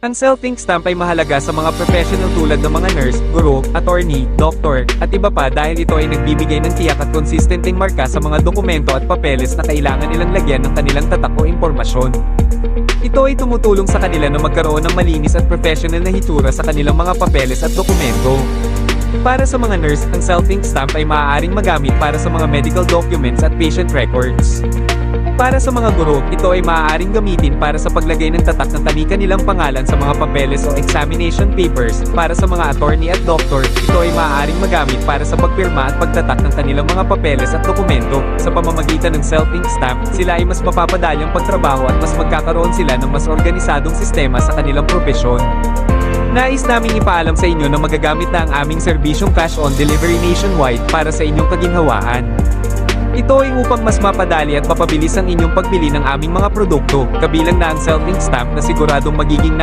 Ang self-ink stamp ay mahalaga sa mga professional tulad ng mga nurse, guro, attorney, doktor, at iba pa dahil ito ay nagbibigay ng tiyak at consistenteng marka sa mga dokumento at papeles na kailangan nilang lagyan ng kanilang tatak o impormasyon. Ito ay tumutulong sa kanila na magkaroon ng malinis at professional na hitura sa kanilang mga papeles at dokumento. Para sa mga nurse, ang self-ink stamp ay maaaring magamit para sa mga medical documents at patient records. Para sa mga guro, ito ay maaaring gamitin para sa paglagay ng tatak ng tanika nilang pangalan sa mga papeles o examination papers. Para sa mga attorney at doctor, ito ay maaaring magamit para sa pagpirma at pagtatak ng kanilang mga papeles at dokumento. Sa pamamagitan ng self-ink stamp, sila ay mas mapapadali ang pagtrabaho at mas magkakaroon sila ng mas organisadong sistema sa kanilang propesyon. Nais naming ipaalam sa inyo na magagamit na ang aming serbisyong cash on delivery nationwide para sa inyong kaginhawaan. Ito ay upang mas mapadali at mapabilis ang inyong pagbili ng aming mga produkto, kabilang na ang self-ink stamp na siguradong magiging